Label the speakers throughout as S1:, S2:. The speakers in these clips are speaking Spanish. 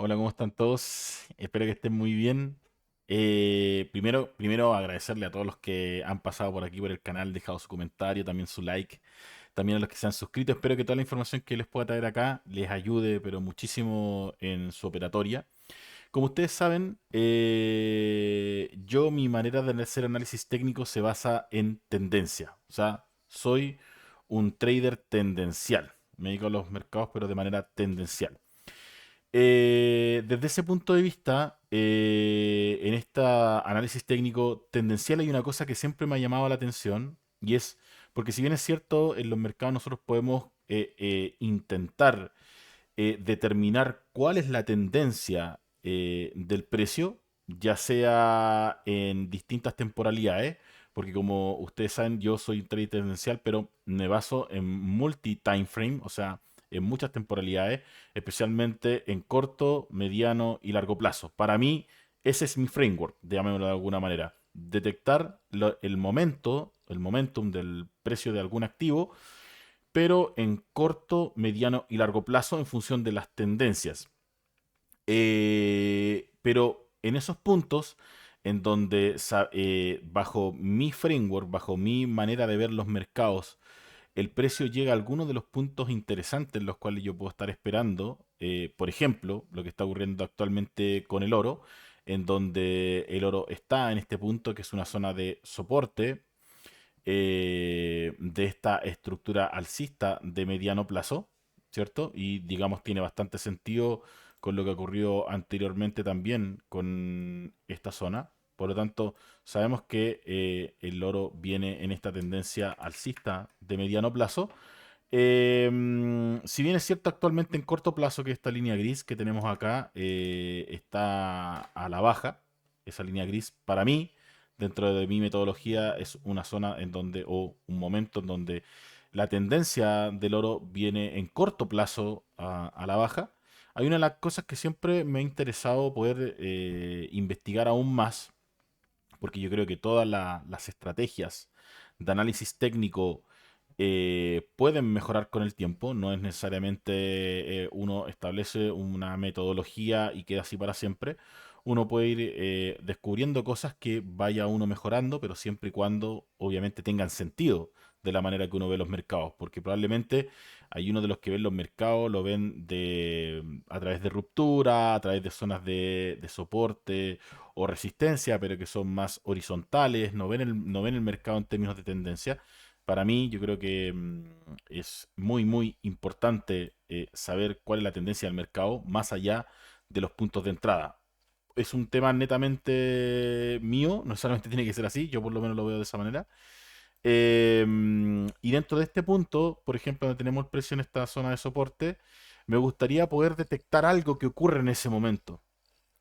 S1: Hola, ¿cómo están todos? Espero que estén muy bien. Primero agradecerle a todos los que han pasado por aquí por el canal, dejado su comentario, también su like, también a los que se han suscrito. Espero que toda la información que les pueda traer acá les ayude, pero muchísimo en su operatoria. Como ustedes saben, mi manera de hacer análisis técnico se basa en tendencia. O sea, soy un trader tendencial. Me dedico a los mercados, pero de manera tendencial. Desde ese punto de vista, en este análisis técnico tendencial hay una cosa que siempre me ha llamado la atención y es, porque si bien es cierto, en los mercados nosotros podemos intentar determinar cuál es la tendencia del precio, ya sea en distintas temporalidades, porque como ustedes saben, yo soy un trader tendencial, pero me baso en multi-time frame, o sea, en muchas temporalidades, especialmente en corto, mediano y largo plazo. Para mí, ese es mi framework, llamémoslo de alguna manera. Detectar el momentum del precio de algún activo, pero en corto, mediano y largo plazo en función de las tendencias. Pero en esos puntos en donde bajo mi framework, bajo mi manera de ver los mercados, el precio llega a algunos de los puntos interesantes en los cuales yo puedo estar esperando. Por ejemplo, lo que está ocurriendo actualmente con el oro, en donde el oro está en este punto, que es una zona de soporte de esta estructura alcista de mediano plazo, ¿cierto? Y digamos tiene bastante sentido con lo que ocurrió anteriormente también con esta zona. Por lo tanto, sabemos que el oro viene en esta tendencia alcista de mediano plazo. Si bien es cierto actualmente en corto plazo que esta línea gris que tenemos acá está a la baja, esa línea gris para mí, dentro de mi metodología, es una zona en donde, o un momento en donde la tendencia del oro viene en corto plazo a la baja. Hay una de las cosas que siempre me ha interesado poder investigar aún más, porque yo creo que todas las estrategias de análisis técnico pueden mejorar con el tiempo. No es necesariamente uno establece una metodología y queda así para siempre. Uno puede ir descubriendo cosas que vaya uno mejorando, pero siempre y cuando obviamente tengan sentido de la manera que uno ve los mercados, porque probablemente hay uno de los que ven los mercados, lo ven a través de ruptura, a través de zonas de soporte o resistencia, pero que son más horizontales, no ven el mercado en términos de tendencia. Para mí, yo creo que es muy, muy importante saber cuál es la tendencia del mercado más allá de los puntos de entrada. Es un tema netamente mío, no solamente tiene que ser así, yo por lo menos lo veo de esa manera. Y dentro de este punto, por ejemplo, donde tenemos el precio en esta zona de soporte, me gustaría poder detectar algo que ocurre en ese momento.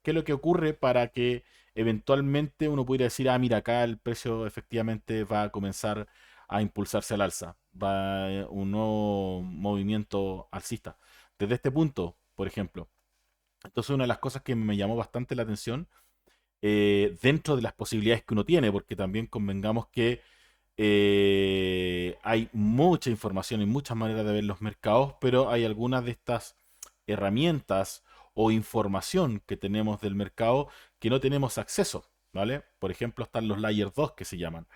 S1: ¿Qué es lo que ocurre para que eventualmente uno pudiera decir, ah, mira, acá el precio efectivamente va a comenzar a impulsarse al alza, va un nuevo movimiento alcista? Desde este punto, por ejemplo. Entonces, una de las cosas que me llamó bastante la atención, dentro de las posibilidades que uno tiene, porque también convengamos que hay mucha información y muchas maneras de ver los mercados, pero hay algunas de estas herramientas o información que tenemos del mercado que no tenemos acceso, ¿vale? Por ejemplo, están los Layer 2 que se llaman,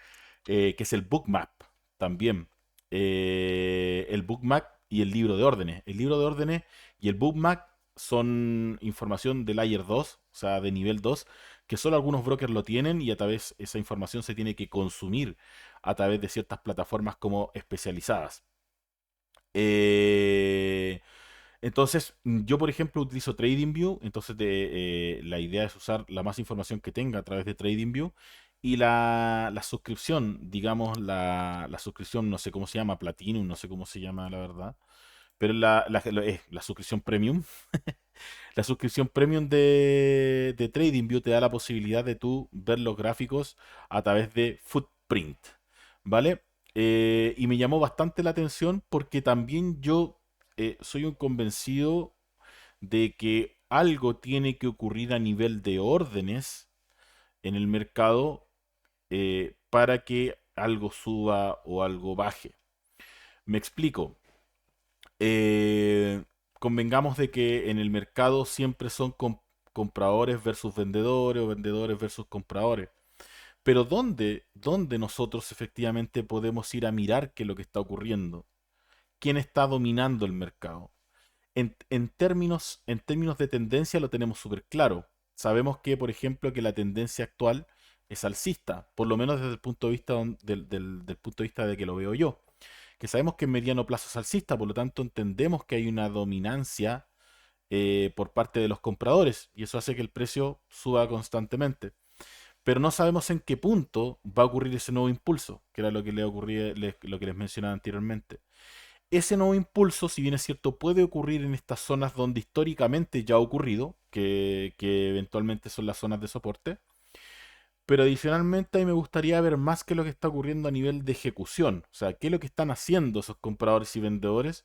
S1: que es el Bookmap también. El Bookmap y el libro de órdenes. El libro de órdenes y el Bookmap son información de Layer 2, o sea, de nivel 2, que solo algunos brokers lo tienen y a través esa información se tiene que consumir a través de ciertas plataformas como especializadas. Eh, entonces, yo por ejemplo utilizo TradingView, entonces la idea es usar la más información que tenga a través de TradingView y la suscripción, digamos, la suscripción, no sé cómo se llama, Platinum, no sé cómo se llama la verdad, pero es la suscripción Premium. La suscripción Premium de TradingView te da la posibilidad de tú ver los gráficos a través de Footprint, ¿vale? Y me llamó bastante la atención porque también yo soy un convencido de que algo tiene que ocurrir a nivel de órdenes en el mercado para que algo suba o algo baje. Me explico. Eh, convengamos de que en el mercado siempre son compradores versus vendedores o vendedores versus compradores. Pero ¿dónde nosotros efectivamente podemos ir a mirar qué es lo que está ocurriendo? ¿Quién está dominando el mercado? En términos de tendencia lo tenemos súper claro. Sabemos que, por ejemplo, que la tendencia actual es alcista, por lo menos desde el punto de vista del punto de vista de que lo veo yo. Que sabemos que en mediano plazo es alcista, por lo tanto entendemos que hay una dominancia por parte de los compradores y eso hace que el precio suba constantemente. Pero no sabemos en qué punto va a ocurrir ese nuevo impulso, que era lo que lo que les mencionaba anteriormente. Ese nuevo impulso, si bien es cierto, puede ocurrir en estas zonas donde históricamente ya ha ocurrido, que eventualmente son las zonas de soporte, pero adicionalmente a mí me gustaría ver más qué es lo que está ocurriendo a nivel de ejecución, o sea, qué es lo que están haciendo esos compradores y vendedores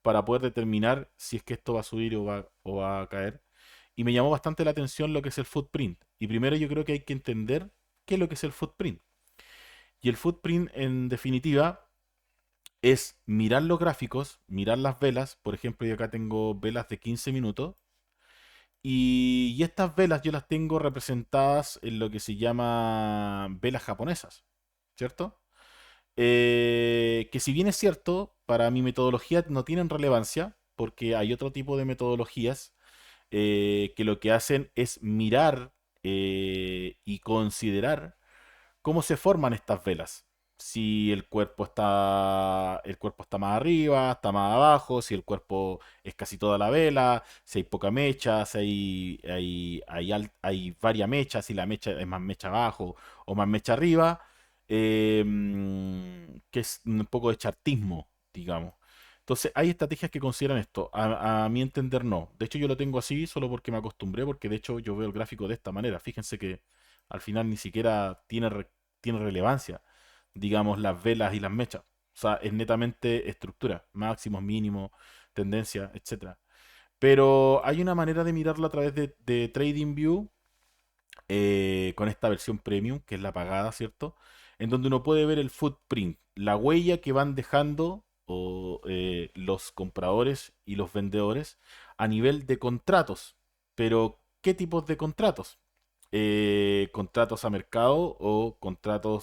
S1: para poder determinar si es que esto va a subir o va a caer. Y me llamó bastante la atención lo que es el footprint. Y primero yo creo que hay que entender qué es lo que es el footprint. Y el footprint, en definitiva, es mirar los gráficos, mirar las velas. Por ejemplo, yo acá tengo velas de 15 minutos. Y estas velas yo las tengo representadas en lo que se llama velas japonesas, ¿cierto? Que si bien es cierto, para mi metodología no tienen relevancia, porque hay otro tipo de metodologías que lo que hacen es mirar y considerar cómo se forman estas velas. Si el cuerpo está más arriba, está más abajo, si el cuerpo es casi toda la vela, si hay poca mecha, si hay varias mechas, si la mecha es más mecha abajo o más mecha arriba, que es un poco de chartismo, digamos. Entonces, hay estrategias que consideran esto. A mi entender, no. De hecho, yo lo tengo así solo porque me acostumbré, porque de hecho yo veo el gráfico de esta manera. Fíjense que al final ni siquiera tiene relevancia, digamos, las velas y las mechas. O sea, es netamente estructura, máximos, mínimos, tendencia, etcétera. Pero hay una manera de mirarlo a través de TradingView con esta versión premium, que es la pagada, ¿cierto? En donde uno puede ver el footprint, la huella que van dejando los compradores y los vendedores a nivel de contratos. Pero, ¿qué tipos de contratos? Contratos a mercado o contrato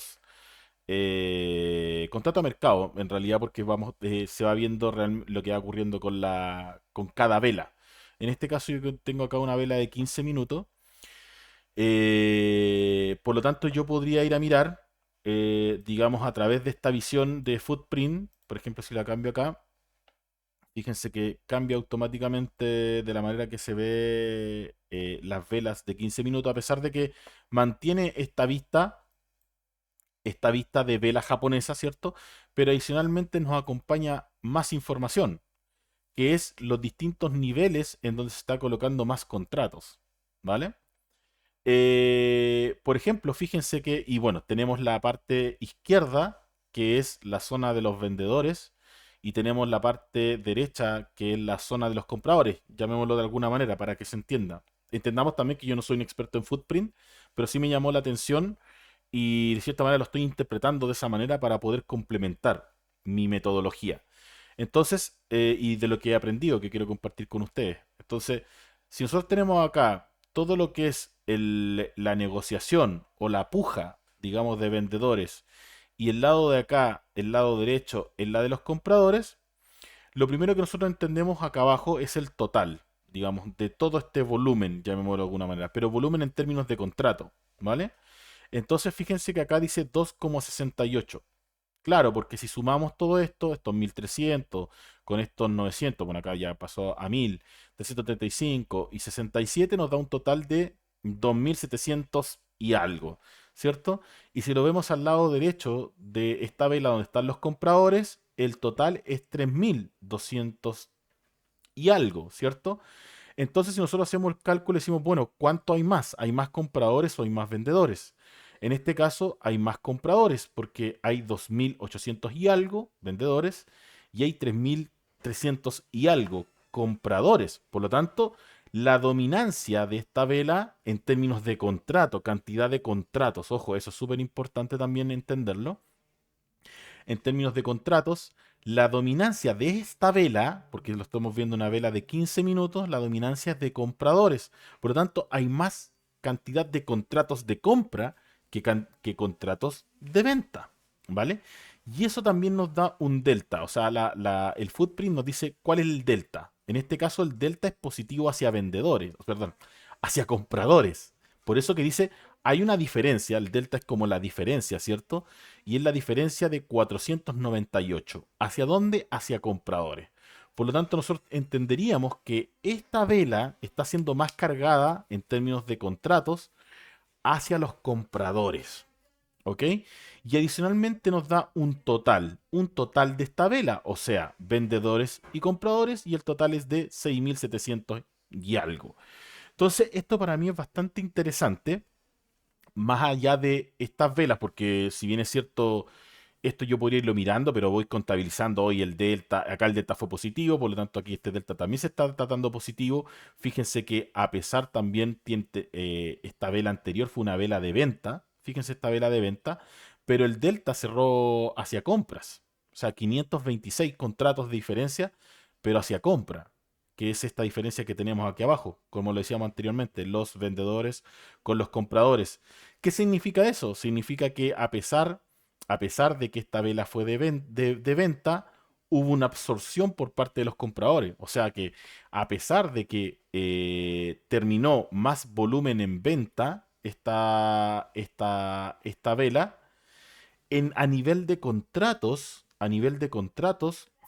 S1: a mercado, en realidad, porque se va viendo lo que va ocurriendo con cada vela. En este caso, yo tengo acá una vela de 15 minutos. Por lo tanto, yo podría ir a mirar, digamos, a través de esta visión de footprint. Por ejemplo, si la cambio acá, fíjense que cambia automáticamente de la manera que se ve las velas de 15 minutos, a pesar de que mantiene esta vista de vela japonesa, ¿cierto? Pero adicionalmente nos acompaña más información, que es los distintos niveles en donde se está colocando más contratos, ¿vale? Por ejemplo, fíjense que, y bueno, tenemos la parte izquierda, que es la zona de los vendedores, y tenemos la parte derecha, que es la zona de los compradores, llamémoslo de alguna manera para que se entienda. Entendamos también que yo no soy un experto en footprint, pero sí me llamó la atención y de cierta manera lo estoy interpretando de esa manera para poder complementar mi metodología. Entonces, y de lo que he aprendido, que quiero compartir con ustedes. Entonces, si nosotros tenemos acá todo lo que es la negociación o la puja, digamos, de vendedores, y el lado de acá, el lado derecho, es la de los compradores, lo primero que nosotros entendemos acá abajo es el total, digamos, de todo este volumen, llamémoslo de alguna manera, pero volumen en términos de contrato, ¿vale? Entonces, fíjense que acá dice 2,68. Claro, porque si sumamos todo esto, estos 1300 con estos 900, bueno, acá ya pasó a 1335 y 67 nos da un total de 2700 y algo, ¿cierto? Y si lo vemos al lado derecho de esta vela donde están los compradores, el total es 3200 y algo, ¿cierto? Entonces, si nosotros hacemos el cálculo, decimos, bueno, ¿cuánto hay más? ¿Hay más compradores o hay más vendedores? En este caso, hay más compradores porque hay 2800 y algo vendedores y hay 3300 y algo compradores. Por lo tanto, la dominancia de esta vela en términos de contrato, cantidad de contratos, ojo, eso es súper importante también entenderlo. En términos de contratos, La dominancia de esta vela, porque lo estamos viendo una vela de 15 minutos, la dominancia es de compradores. Por lo tanto, hay más cantidad de contratos de compra que contratos de venta, ¿vale? Y eso también nos da un delta, o sea, el footprint nos dice cuál es el delta. En este caso, el delta es positivo hacia vendedores, perdón, hacia compradores. Por eso que dice, hay una diferencia, el delta es como la diferencia, ¿cierto? Y es la diferencia de 498. ¿Hacia dónde? Hacia compradores. Por lo tanto, nosotros entenderíamos que esta vela está siendo más cargada en términos de contratos hacia los compradores. ¿Ok? Y adicionalmente nos da un total de esta vela, o sea, vendedores y compradores, y el total es de 6.700 y algo. Entonces, esto para mí es bastante interesante, más allá de estas velas, porque si bien es cierto, esto yo podría irlo mirando, pero voy contabilizando hoy el delta. Acá el delta fue positivo, por lo tanto aquí este delta también se está tratando positivo. Fíjense que a pesar también esta vela anterior fue una vela de venta. Fíjense esta vela de venta, pero el delta cerró hacia compras. O sea, 526 contratos de diferencia, pero hacia compra, que es esta diferencia que tenemos aquí abajo, como lo decíamos anteriormente, los vendedores con los compradores. ¿Qué significa eso? Significa que a pesar de que esta vela fue de venta, hubo una absorción por parte de los compradores. O sea que a pesar de que terminó más volumen en venta esta vela, a nivel de contratos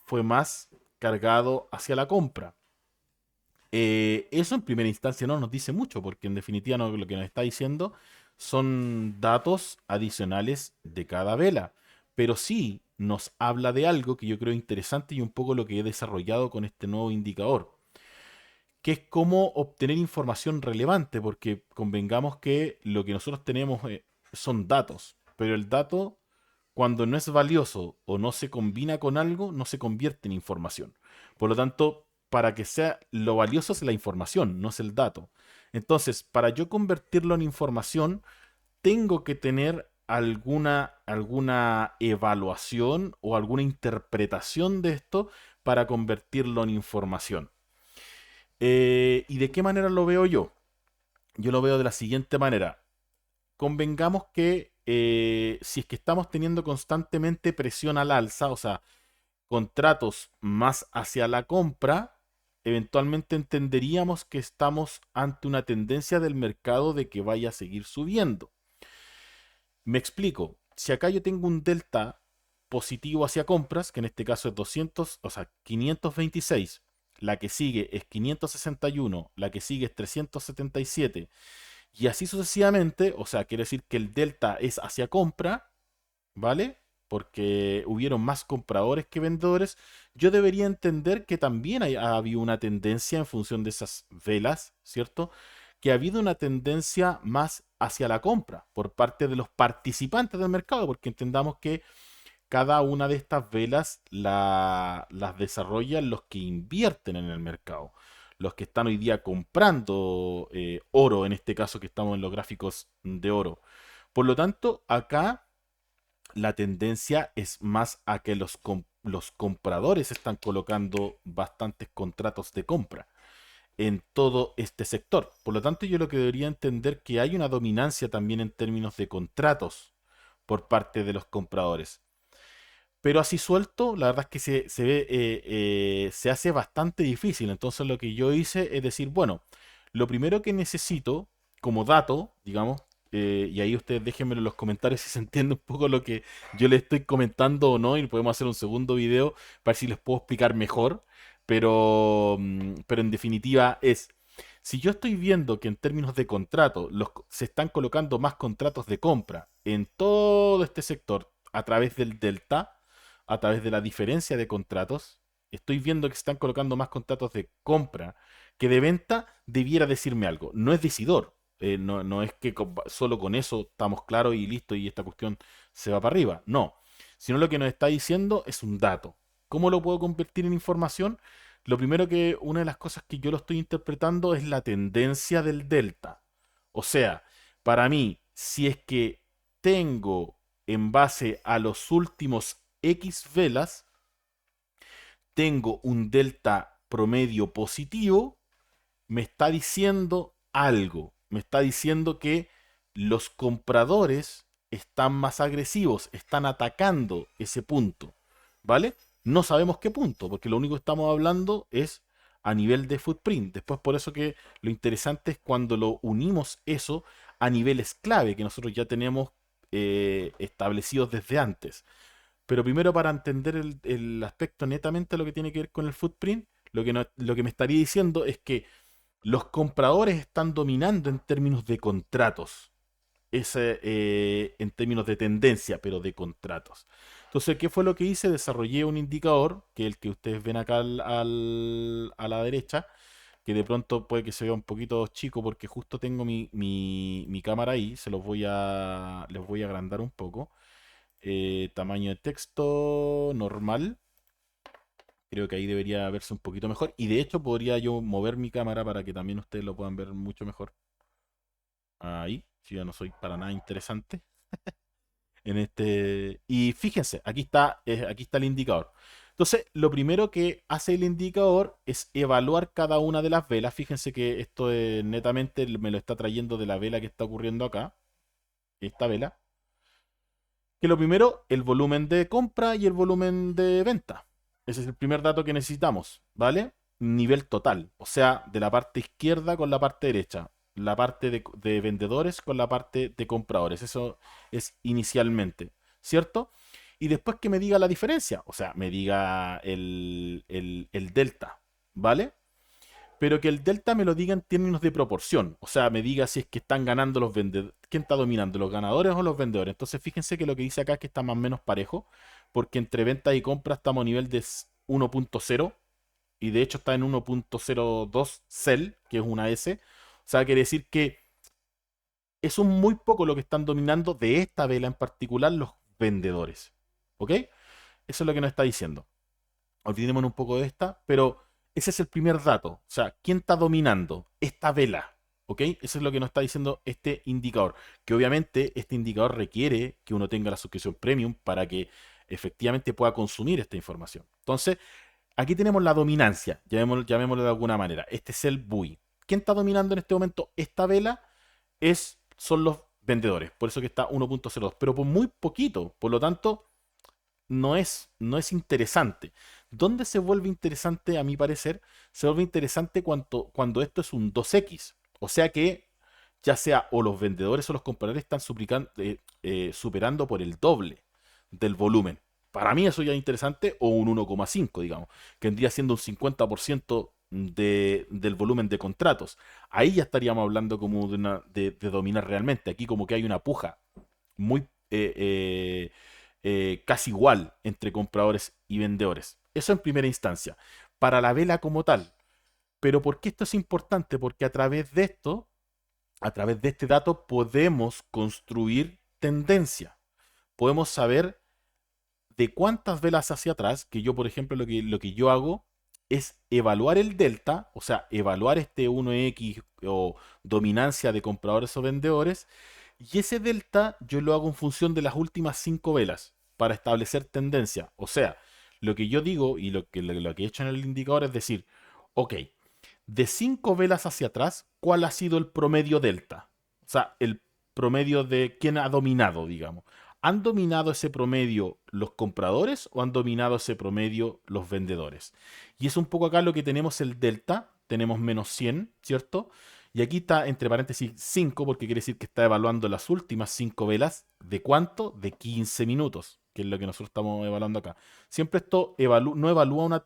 S1: fue más cargado hacia la compra. Eso en primera instancia no nos dice mucho, porque en definitiva lo que nos está diciendo son datos adicionales de cada vela, pero sí nos habla de algo que yo creo interesante y un poco lo que he desarrollado con este nuevo indicador, que es cómo obtener información relevante, porque convengamos que lo que nosotros tenemos son datos, pero el dato, cuando no es valioso o no se combina con algo, no se convierte en información. Por lo tanto, para que sea lo valioso es la información, no es el dato. Entonces, para yo convertirlo en información, tengo que tener alguna evaluación o alguna interpretación de esto para convertirlo en información. ¿Y de qué manera lo veo yo? Yo lo veo de la siguiente manera. Convengamos que si es que estamos teniendo constantemente presión al alza, o sea, contratos más hacia la compra, eventualmente entenderíamos que estamos ante una tendencia del mercado de que vaya a seguir subiendo. Me explico. Si acá yo tengo un delta positivo hacia compras, que en este caso es 200, o sea, 526, la que sigue es 561, la que sigue es 377, y así sucesivamente, o sea, quiere decir que el delta es hacia compra, ¿vale? Porque hubieron más compradores que vendedores. Yo debería entender que también ha habido una tendencia en función de esas velas, ¿cierto? Que ha habido una tendencia más hacia la compra por parte de los participantes del mercado, porque entendamos que cada una de estas velas las desarrollan los que invierten en el mercado, los que están hoy día comprando oro, en este caso que estamos en los gráficos de oro. Por lo tanto, acá la tendencia es más a que los compradores están colocando bastantes contratos de compra en todo este sector. Por lo tanto, yo lo que debería entender que hay una dominancia también en términos de contratos por parte de los compradores. Pero así suelto, la verdad es que se hace bastante difícil. Entonces lo que yo hice es decir, bueno, lo primero que necesito como dato, digamos, y ahí ustedes déjenmelo en los comentarios si se entiende un poco lo que yo les estoy comentando o no, y podemos hacer un segundo video para ver si les puedo explicar mejor. Pero en definitiva es, si yo estoy viendo que en términos de contrato se están colocando más contratos de compra en todo este sector a través del delta, a través de la diferencia de contratos, estoy viendo que se están colocando más contratos de compra que de venta, debiera decirme algo. No es decidor. No es que solo con eso estamos claros y listo y esta cuestión se va para arriba. No. Sino lo que nos está diciendo es un dato. ¿Cómo lo puedo convertir en información? Lo primero que, una de las cosas que yo lo estoy interpretando es la tendencia del delta. O sea, para mí, si es que tengo en base a los últimos X velas, tengo un delta promedio positivo, me está diciendo algo. Me está diciendo que los compradores están más agresivos, están atacando ese punto. ¿Vale? No sabemos qué punto, porque lo único que estamos hablando es a nivel de footprint. Después, por eso que lo interesante es cuando lo unimos eso a niveles clave que nosotros ya tenemos establecidos desde antes. Pero primero, para entender el aspecto netamente lo que tiene que ver con el footprint, lo que me estaría diciendo es que los compradores están dominando en términos de contratos, en términos de tendencia, pero de contratos. Entonces, ¿qué fue lo que hice? Desarrollé un indicador, que es el que ustedes ven acá a la derecha, que de pronto puede que se vea un poquito chico porque justo tengo mi cámara ahí, les voy a agrandar un poco. Tamaño de texto normal. Creo que ahí debería verse un poquito mejor. Y de hecho podría yo mover mi cámara para que también ustedes lo puedan ver mucho mejor. Ahí, si yo no soy para nada interesante. En este. Y fíjense, aquí está el indicador. Entonces, lo primero que hace el indicador es evaluar cada una de las velas. Fíjense que esto netamente me lo está trayendo de la vela que está ocurriendo acá. Esta vela. Que lo primero, el volumen de compra y el volumen de venta. Ese es el primer dato que necesitamos, ¿vale? Nivel total, o sea, de la parte izquierda con la parte derecha, la parte de vendedores con la parte de compradores. Eso es inicialmente, ¿cierto? Y después que me diga la diferencia, o sea, me diga el delta, ¿vale? Pero que el delta me lo diga en términos de proporción. O sea, me diga si es que están ganando los vendedores. ¿Quién está dominando, los ganadores o los vendedores? Entonces, fíjense que lo que dice acá es que está más o menos parejo, porque entre ventas y compras estamos a nivel de 1.0 y de hecho está en 1.02 Cell, que es una S. O sea, quiere decir que es un muy poco lo que están dominando de esta vela en particular los vendedores. ¿Ok? Eso es lo que nos está diciendo. Olvidémonos un poco de esta, pero ese es el primer dato. O sea, ¿quién está dominando esta vela? ¿Ok? Eso es lo que nos está diciendo este indicador. Que obviamente este indicador requiere que uno tenga la suscripción premium para que efectivamente pueda consumir esta información. Entonces, aquí tenemos la dominancia, llamémoslo de alguna manera. Este es el BUI. ¿Quién está dominando en este momento esta vela? Son los vendedores. Por eso que está 1.02. Pero por muy poquito. Por lo tanto, no es interesante. ¿Dónde se vuelve interesante, a mi parecer? Se vuelve interesante cuando esto es un 2x. O sea que ya sea o los vendedores o los compradores están superando por el doble del volumen. Para mí eso ya es interesante, o un 1,5, digamos, que vendría siendo un 50% del volumen de contratos. Ahí ya estaríamos hablando como de dominar realmente. Aquí como que hay una puja muy casi igual entre compradores y vendedores. Eso en primera instancia. Para la vela como tal. Pero ¿por qué esto es importante? Porque a través de esto, a través de este dato, podemos construir tendencia. Podemos saber de cuántas velas hacia atrás, que yo, por ejemplo, lo que yo hago es evaluar el delta, o sea, evaluar este 1x o dominancia de compradores o vendedores, y ese delta yo lo hago en función de las últimas 5 velas para establecer tendencia. O sea, lo que yo digo y lo que he hecho en el indicador es decir, ok, de 5 velas hacia atrás, ¿cuál ha sido el promedio delta? O sea, el promedio de quién ha dominado, digamos. ¿Han dominado ese promedio los compradores o han dominado ese promedio los vendedores? Y es un poco acá lo que tenemos el delta, tenemos menos 100, ¿cierto? Y aquí está entre paréntesis 5 porque quiere decir que está evaluando las últimas 5 velas. ¿De cuánto? De 15 minutos, que es lo que nosotros estamos evaluando acá. Siempre esto no evalúa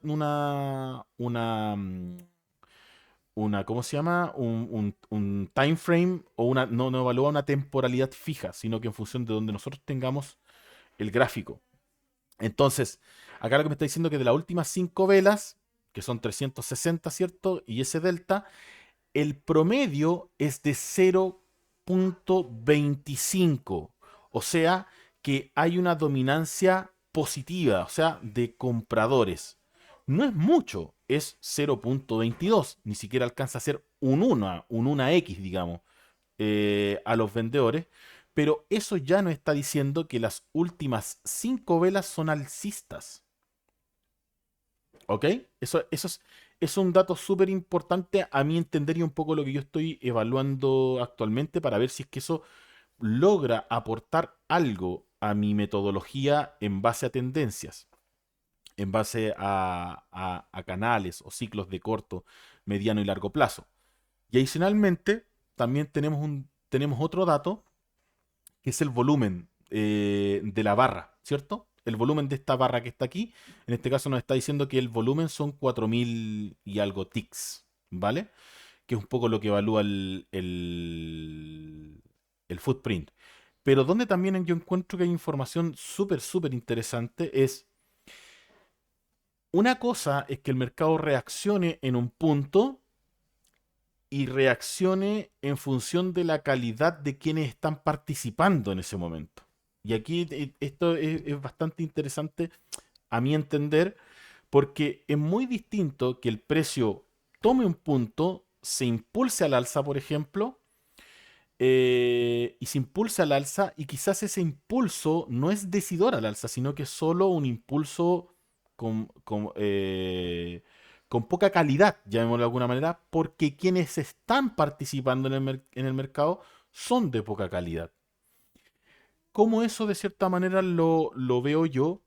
S1: ¿cómo se llama? Un time frame o no evalúa una temporalidad fija, sino que en función de donde nosotros tengamos el gráfico. Entonces, acá lo que me está diciendo es que de las últimas 5 velas, que son 360, ¿cierto? Y ese delta, el promedio es de 0.25. O sea, que hay una dominancia positiva, o sea, de compradores. No es mucho, es 0.22. Ni siquiera alcanza a ser un 1x, digamos, a los vendedores. Pero eso ya nos está diciendo que las últimas 5 velas son alcistas. ¿Ok? Es un dato súper importante a mi entender y un poco lo que yo estoy evaluando actualmente para ver si es que eso logra aportar algo a mi metodología en base a tendencias, en base a canales o ciclos de corto, mediano y largo plazo. Y adicionalmente, también tenemos otro dato, que es el volumen de la barra, ¿cierto? El volumen de esta barra que está aquí, en este caso nos está diciendo que el volumen son 4000 y algo ticks, ¿vale? Que es un poco lo que evalúa el footprint. Pero donde también yo encuentro que hay información súper, súper interesante es, una cosa es que el mercado reaccione en un punto y reaccione en función de la calidad de quienes están participando en ese momento. Y aquí esto es bastante interesante a mi entender, porque es muy distinto que el precio tome un punto, se impulse al alza, por ejemplo, y se impulsa al alza y quizás ese impulso no es decidor al alza, sino que es solo un impulso con poca calidad, llamémoslo de alguna manera, porque quienes están participando en el mercado son de poca calidad. ¿Cómo eso de cierta manera lo veo yo?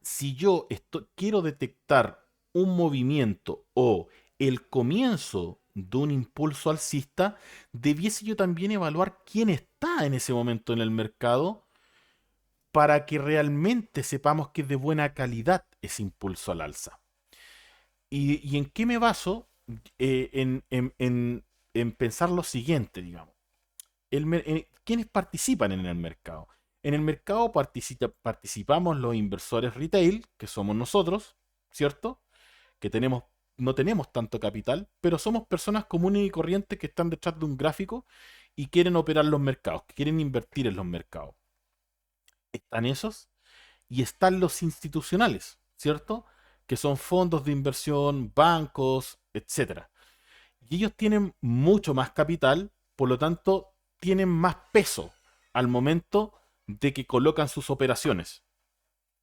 S1: Si yo quiero detectar un movimiento o el comienzo de un impulso alcista, debiese yo también evaluar quién está en ese momento en el mercado para que realmente sepamos que es de buena calidad ese impulso al alza. ¿Y en qué me baso? En pensar lo siguiente, digamos. ¿Quiénes participan en el mercado? En el mercado participamos los inversores retail, que somos nosotros, ¿cierto? Que no tenemos tanto capital, pero somos personas comunes y corrientes que están detrás de un gráfico y quieren operar los mercados, que quieren invertir en los mercados. Están esos y están los institucionales, ¿cierto? Que son fondos de inversión, bancos, etcétera. Y ellos tienen mucho más capital, por lo tanto, tienen más peso al momento de que colocan sus operaciones,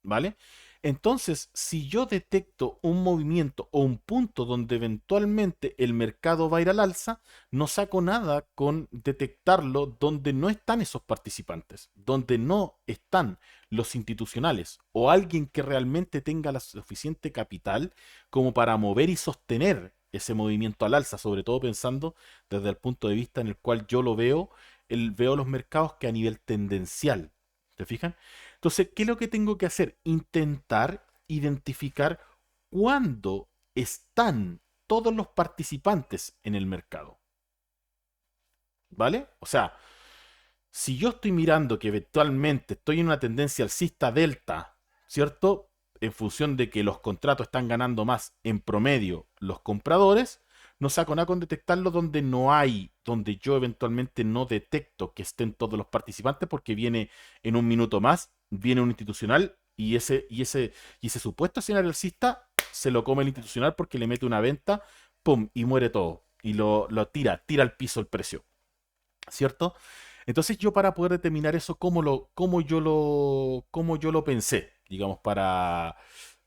S1: ¿vale? Entonces, si yo detecto un movimiento o un punto donde eventualmente el mercado va a ir al alza, no saco nada con detectarlo donde no están esos participantes, donde no están los institucionales o alguien que realmente tenga la suficiente capital como para mover y sostener ese movimiento al alza, sobre todo pensando desde el punto de vista en el cual yo lo veo, veo los mercados que a nivel tendencial. ¿Te fijan? Entonces, ¿qué es lo que tengo que hacer? Intentar identificar cuándo están todos los participantes en el mercado. ¿Vale? O sea, si yo estoy mirando que eventualmente estoy en una tendencia alcista delta, ¿cierto? En función de que los contratos están ganando más en promedio los compradores, no saco nada con detectarlo donde no hay, donde yo eventualmente no detecto que estén todos los participantes porque viene en un minuto más, viene un institucional y ese supuesto escenario alcista se lo come el institucional porque le mete una venta, ¡pum! Y muere todo. Y lo tira al piso el precio. ¿Cierto? Entonces yo para poder determinar eso, cómo yo lo pensé, digamos, para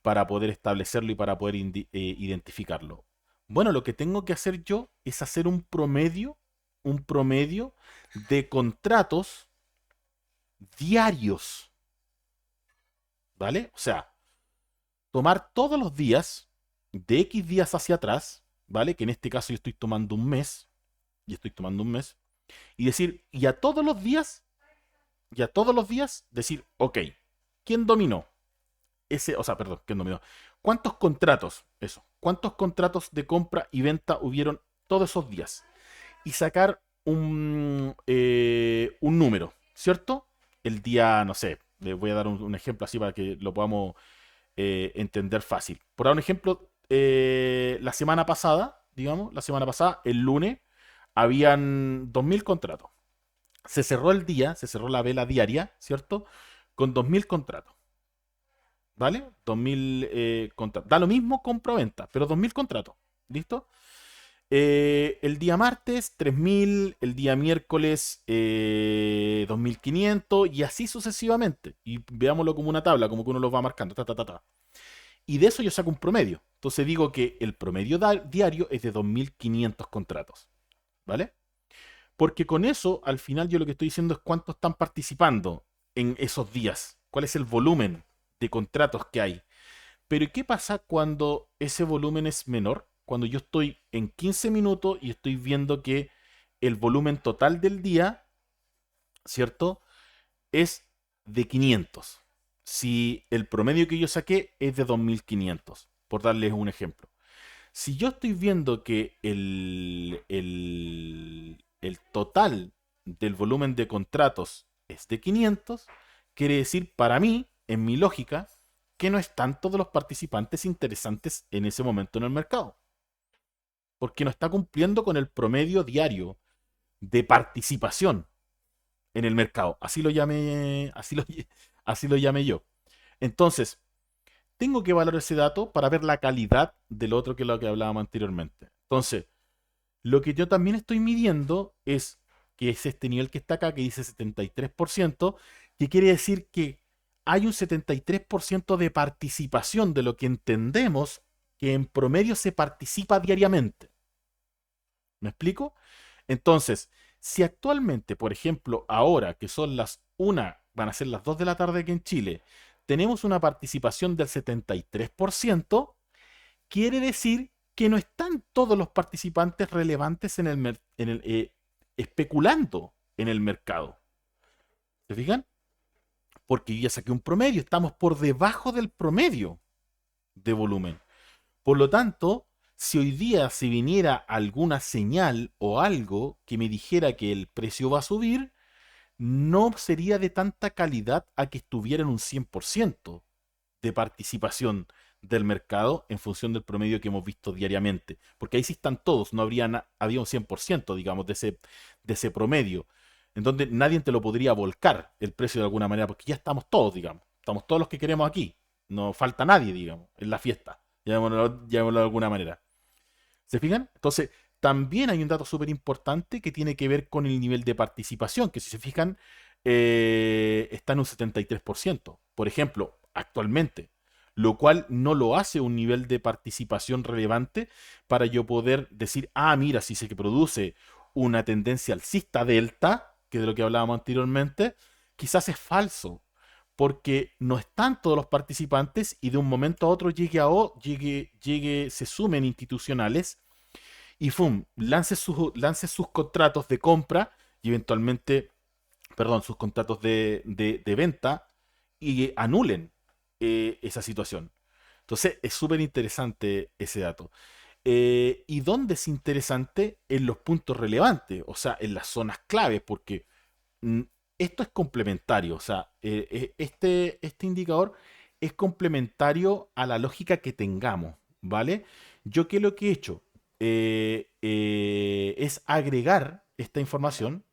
S1: poder establecerlo y para poder identificarlo. Bueno, lo que tengo que hacer yo es hacer un promedio de contratos diarios, ¿vale? O sea, tomar todos los días, de X días hacia atrás, ¿vale? Que en este caso yo estoy tomando un mes, y estoy tomando un mes, y decir, y a todos los días decir, ok, ¿quién dominó? O sea, perdón, ¿quién dominó? ¿Cuántos contratos? Eso. ¿Cuántos contratos de compra y venta hubieron todos esos días? Y sacar un número, ¿cierto? El día, no sé, les voy a dar un ejemplo así para que lo podamos entender fácil. Por dar un ejemplo, la semana pasada, digamos, la semana pasada, el lunes, habían 2000 contratos. Se cerró el día, se cerró la vela diaria, ¿cierto? Con 2000 contratos, ¿vale? 2000 contratos. Da lo mismo compra-venta, pero 2000 contratos, ¿listo? El día martes 3000, el día miércoles 2500 y así sucesivamente. Y veámoslo como una tabla, como que uno los va marcando, ta, ta, ta, ta. Y de eso yo saco un promedio. Entonces digo que el promedio diario es de 2.500 contratos. ¿Vale? Porque con eso, al final yo lo que estoy diciendo es cuántos están participando en esos días. ¿Cuál es el volumen de contratos que hay? Pero ¿qué pasa cuando ese volumen es menor? Cuando yo estoy en 15 minutos y estoy viendo que el volumen total del día, ¿cierto? Es de 500. Si el promedio que yo saqué es de 2.500, por darles un ejemplo. Si yo estoy viendo que el total del volumen de contratos es de 500, quiere decir para mí, en mi lógica, que no están todos los participantes interesantes en ese momento en el mercado. Porque no está cumpliendo con el promedio diario de participación en el mercado. Así lo llamé yo. Entonces, tengo que valorar ese dato para ver la calidad del otro que lo que hablábamos anteriormente. Entonces, lo que yo también estoy midiendo es que es este nivel que está acá, que dice 73%, que quiere decir que hay un 73% de participación de lo que entendemos que en promedio se participa diariamente. ¿Me explico? Entonces, si actualmente, por ejemplo, ahora que son las 1, van a ser las 2 de la tarde aquí en Chile, tenemos una participación del 73%, quiere decir que no están todos los participantes relevantes especulando en el mercado. ¿Se fijan? Porque yo ya saqué un promedio, estamos por debajo del promedio de volumen. Por lo tanto, si hoy día se viniera alguna señal o algo que me dijera que el precio va a subir, no sería de tanta calidad a que estuviera en un 100% de participación del mercado en función del promedio que hemos visto diariamente. Porque ahí sí están todos, no había un 100%, digamos, de ese promedio, en donde nadie te lo podría volcar el precio de alguna manera, porque ya estamos todos, digamos, estamos todos los que queremos aquí, no falta nadie, digamos, en la fiesta, llamémoslo de alguna manera. ¿Se fijan? Entonces, también hay un dato súper importante que tiene que ver con el nivel de participación, que si se fijan, está en un 73%. Por ejemplo, actualmente, lo cual no lo hace un nivel de participación relevante para yo poder decir, ah, mira, si se produce una tendencia alcista delta, que es de lo que hablábamos anteriormente, quizás es falso, porque no están todos los participantes y de un momento a otro se sumen institucionales y ¡fum! Lance sus contratos de compra y eventualmente, perdón, sus contratos de venta y anulen esa situación. Entonces es súper interesante ese dato. ¿Y dónde es interesante? En los puntos relevantes, o sea, en las zonas claves, porque mm, esto es complementario, o sea, este indicador es complementario a la lógica que tengamos, ¿vale? Yo qué lo que he hecho es agregar esta información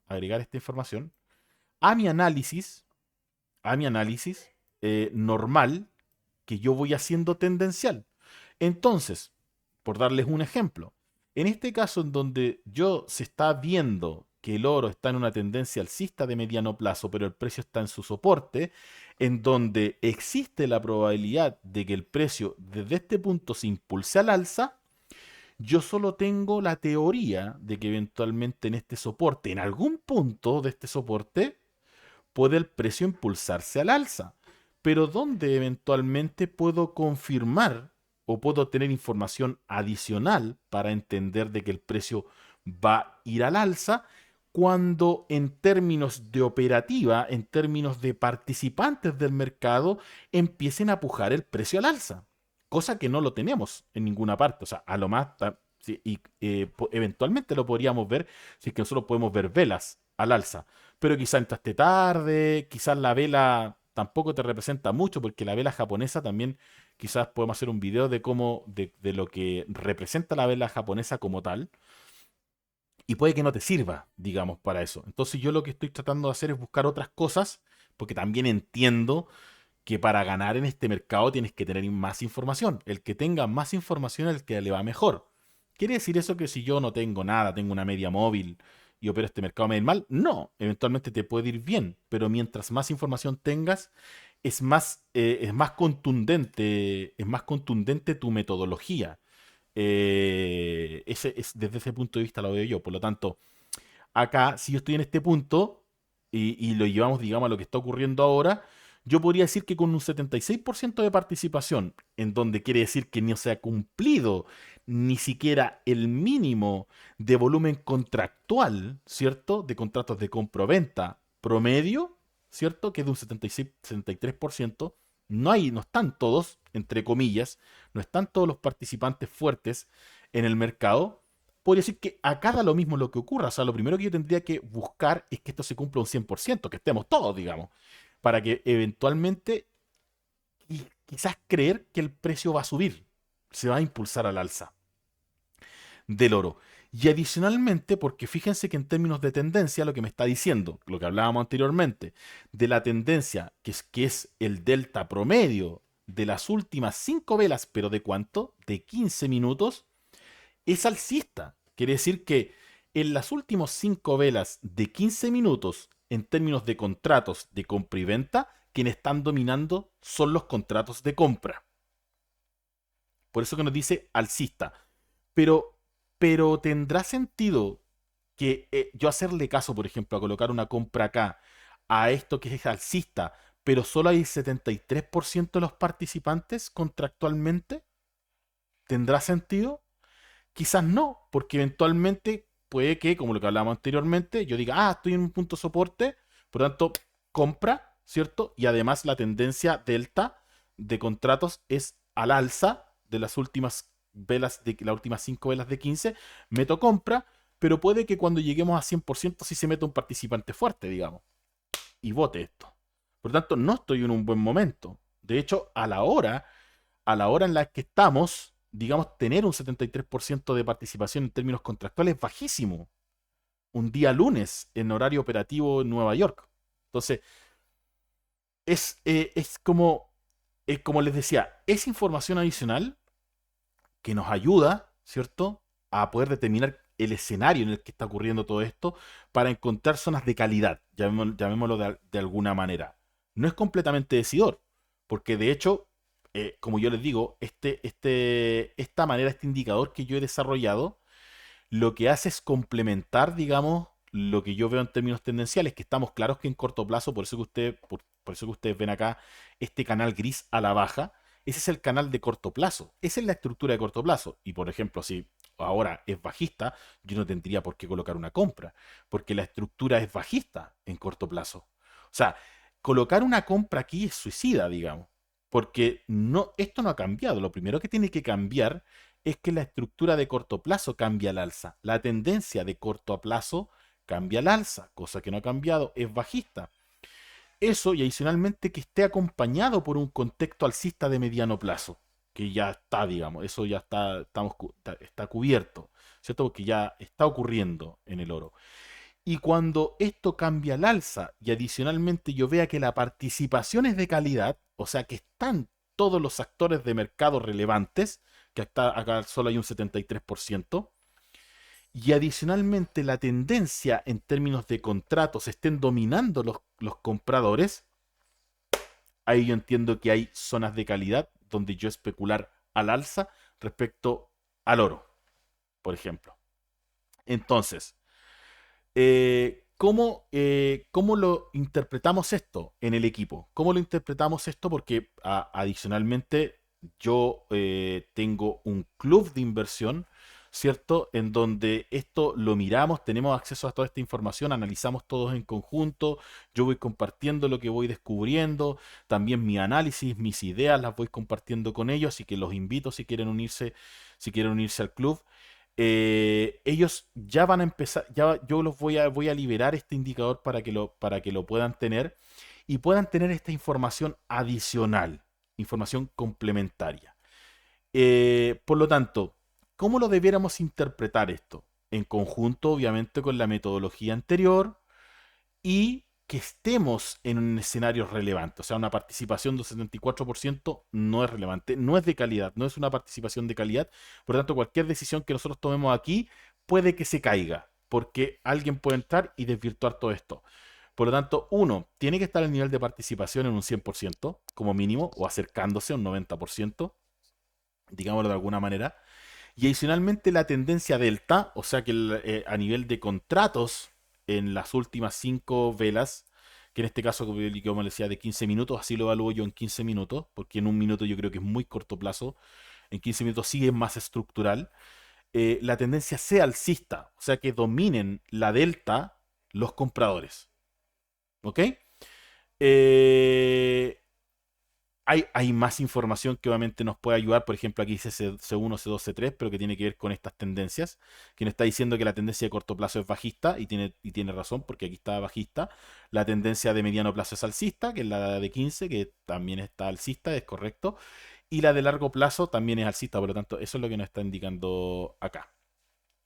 S1: a mi análisis, normal que yo voy haciendo tendencial. Entonces, por darles un ejemplo, en este caso en donde yo se está viendo que el oro está en una tendencia alcista de mediano plazo, pero el precio está en su soporte, en donde existe la probabilidad de que el precio desde este punto se impulse al alza, yo solo tengo la teoría de que eventualmente en este soporte, en algún punto de este soporte, puede el precio impulsarse al alza, pero donde eventualmente puedo confirmar o puedo tener información adicional para entender de que el precio va a ir al alza cuando en términos de operativa, en términos de participantes del mercado, empiecen a pujar el precio al alza, cosa que no lo tenemos en ninguna parte. O sea, a lo más, sí, y, eventualmente lo podríamos ver si es que nosotros podemos ver velas al alza, pero quizá entraste tarde, quizás la vela tampoco te representa mucho, porque la vela japonesa también, quizás podemos hacer un video de cómo, de lo que representa la vela japonesa como tal, y puede que no te sirva, digamos, para eso. Entonces yo lo que estoy tratando de hacer es buscar otras cosas, porque también entiendo que para ganar en este mercado tienes que tener más información. El que tenga más información es el que le va mejor. ¿Quiere decir eso que si yo no tengo nada, tengo una media móvil y opero este mercado me va a ir mal? No, eventualmente te puede ir bien, pero mientras más información tengas, es más contundente tu metodología. Desde ese punto de vista lo veo yo. Por lo tanto, acá, si yo estoy en este punto y lo llevamos, digamos, a lo que está ocurriendo ahora, yo podría decir que con un 76% de participación, en donde quiere decir que no se ha cumplido ni siquiera el mínimo de volumen contractual, ¿cierto? De contratos de compra-venta promedio, ¿cierto? Que es de un 76, 73%. No están todos, entre comillas, no están todos los participantes fuertes en el mercado. Podría decir que acá da lo mismo lo que ocurra. O sea, lo primero que yo tendría que buscar es que esto se cumpla un 100%, que estemos todos, digamos, para que eventualmente quizás creer que el precio va a subir, se va a impulsar al alza del oro. Y adicionalmente, porque fíjense que en términos de tendencia, lo que me está diciendo, lo que hablábamos anteriormente, de la tendencia, que es el delta promedio de las últimas 5 velas, pero ¿de cuánto? De 15 minutos, es alcista. Quiere decir que en las últimas 5 velas de 15 minutos, en términos de contratos de compra y venta, quienes están dominando son los contratos de compra. Por eso que nos dice alcista. Pero, pero ¿tendrá sentido que yo hacerle caso, por ejemplo, a colocar una compra acá, a esto que es alcista, pero solo hay 73% de los participantes contractualmente? ¿Tendrá sentido? Quizás no, porque eventualmente puede que, como lo que hablábamos anteriormente, yo diga, estoy en un punto de soporte, por lo tanto, compra, ¿cierto? Y además la tendencia delta de contratos es al alza de las últimas velas, de las últimas 5 velas de 15 meto compra, pero puede que cuando lleguemos a 100% sí se meta un participante fuerte, digamos, y vote esto. Por lo tanto, no estoy en un buen momento. De hecho, a la hora en la que estamos, digamos, tener un 73% de participación en términos contractuales es bajísimo. Un día lunes en horario operativo en Nueva York. Entonces, es como les decía, es información adicional que nos ayuda, ¿cierto?, a poder determinar el escenario en el que está ocurriendo todo esto para encontrar zonas de calidad, llamémoslo de alguna manera. No es completamente decidor, porque de hecho, como yo les digo, esta manera, este indicador que yo he desarrollado, lo que hace es complementar, digamos, lo que yo veo en términos tendenciales, que estamos claros que en corto plazo, por eso que ustedes ven acá este canal gris a la baja, ese es el canal de corto plazo, esa es la estructura de corto plazo. Y por ejemplo, si ahora es bajista, yo no tendría por qué colocar una compra, porque la estructura es bajista en corto plazo. O sea, colocar una compra aquí es suicida, digamos, porque esto no ha cambiado. Lo primero que tiene que cambiar es que la estructura de corto plazo cambia al alza. La tendencia de corto plazo cambia al alza, cosa que no ha cambiado, es bajista. Eso y adicionalmente que esté acompañado por un contexto alcista de mediano plazo, que ya está, digamos, eso ya está cubierto, ¿cierto? Porque ya está ocurriendo en el oro. Y cuando esto cambia al alza y adicionalmente yo vea que la participación es de calidad, o sea que están todos los actores de mercado relevantes, que acá solo hay un 73%, y adicionalmente la tendencia en términos de contratos estén dominando los compradores, ahí yo entiendo que hay zonas de calidad donde yo especular al alza respecto al oro, por ejemplo. Entonces, ¿cómo lo interpretamos esto en el equipo? ¿Cómo lo interpretamos esto? Porque adicionalmente yo tengo un club de inversión, ¿cierto? En donde esto lo miramos, tenemos acceso a toda esta información, analizamos todos en conjunto, yo voy compartiendo lo que voy descubriendo, también mi análisis, mis ideas las voy compartiendo con ellos, así que los invito si quieren unirse al club. Ellos ya van a empezar, yo los voy a liberar este indicador para que lo puedan tener y puedan tener esta información adicional, información complementaria. Por lo tanto, ¿cómo lo debiéramos interpretar esto? En conjunto, obviamente, con la metodología anterior y que estemos en un escenario relevante. O sea, una participación del 74% no es relevante, no es de calidad, no es una participación de calidad. Por lo tanto, cualquier decisión que nosotros tomemos aquí puede que se caiga, porque alguien puede entrar y desvirtuar todo esto. Por lo tanto, uno, tiene que estar el nivel de participación en un 100% como mínimo, o acercándose a un 90%, digámoslo de alguna manera. Y adicionalmente la tendencia delta, o sea que a nivel de contratos en las últimas 5 velas, que en este caso, como les decía, de 15 minutos, así lo evalúo yo en 15 minutos, porque en un minuto yo creo que es muy corto plazo, en 15 minutos sí es más estructural, la tendencia sea alcista, o sea que dominen la delta los compradores. ¿Ok? Eh, hay más información que obviamente nos puede ayudar. Por ejemplo, aquí dice C1, C2, C3, pero que tiene que ver con estas tendencias. Que nos está diciendo que la tendencia de corto plazo es bajista y tiene razón porque aquí está bajista. La tendencia de mediano plazo es alcista, que es la de 15, que también está alcista, es correcto. Y la de largo plazo también es alcista, por lo tanto, eso es lo que nos está indicando acá.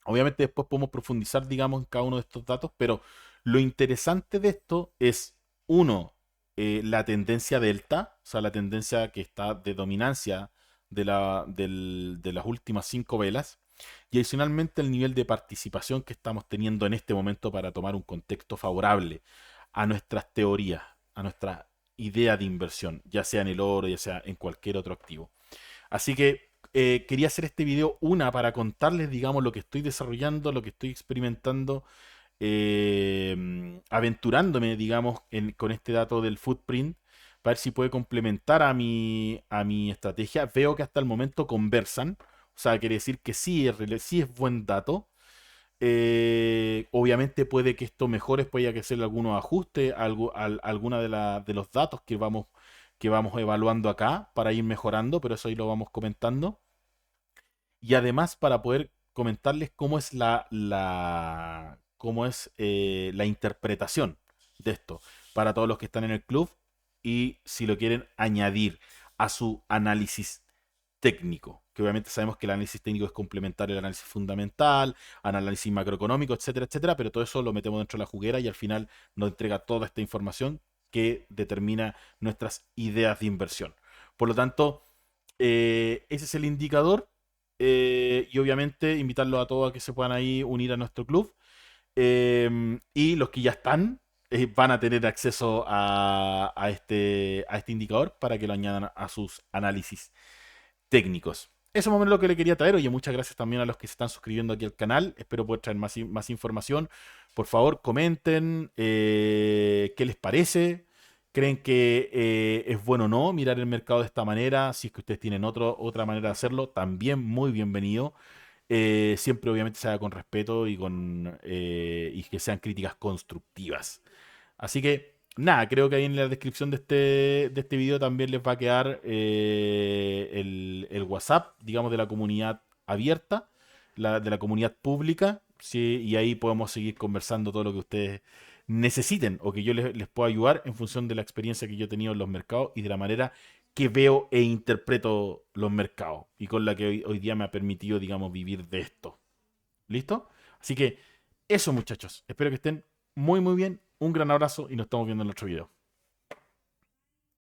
S1: Obviamente después podemos profundizar, digamos, en cada uno de estos datos, pero lo interesante de esto es, uno, la tendencia delta, o sea, la tendencia que está de dominancia de las últimas 5 velas, y adicionalmente el nivel de participación que estamos teniendo en este momento para tomar un contexto favorable a nuestras teorías, a nuestra idea de inversión, ya sea en el oro, ya sea en cualquier otro activo. Así que quería hacer este video para contarles, digamos, lo que estoy desarrollando, lo que estoy experimentando, aventurándome, digamos, con este dato del footprint, para ver si puede complementar a mi estrategia. Veo que hasta el momento conversan, o sea, quiere decir que sí es buen dato. Obviamente puede que esto mejore, puede que hacer algunos ajustes, alguna de los datos que vamos evaluando acá para ir mejorando, pero eso ahí lo vamos comentando. Y además para poder comentarles cómo es la interpretación de esto para todos los que están en el club y si lo quieren añadir a su análisis técnico, que obviamente sabemos que el análisis técnico es complementario al análisis fundamental, al análisis macroeconómico, etcétera, etcétera, pero todo eso lo metemos dentro de la juguera y al final nos entrega toda esta información que determina nuestras ideas de inversión. Por lo tanto, ese es el indicador, y obviamente invitarlos a todos a que se puedan ahí unir a nuestro club. Y los que ya están van a tener acceso a este indicador para que lo añadan a sus análisis técnicos. Eso es más o menos lo que le quería traer. Oye, muchas gracias también a los que se están suscribiendo aquí al canal. Espero poder traer más información. Por favor, comenten qué les parece. ¿Creen que es bueno o no mirar el mercado de esta manera? Si es que ustedes tienen otra manera de hacerlo, también muy bienvenido. Siempre obviamente se haga con respeto y que sean críticas constructivas. Así que, nada, creo que ahí en la descripción de este video también les va a quedar el WhatsApp, digamos, de la comunidad abierta, de la comunidad pública, ¿sí? Y ahí podemos seguir conversando todo lo que ustedes necesiten o que yo les pueda ayudar en función de la experiencia que yo he tenido en los mercados y de la manera que veo e interpreto los mercados y con la que hoy día me ha permitido, digamos, vivir de esto. ¿Listo? Así que eso, muchachos. Espero que estén muy, muy bien. Un gran abrazo y nos estamos viendo en otro video.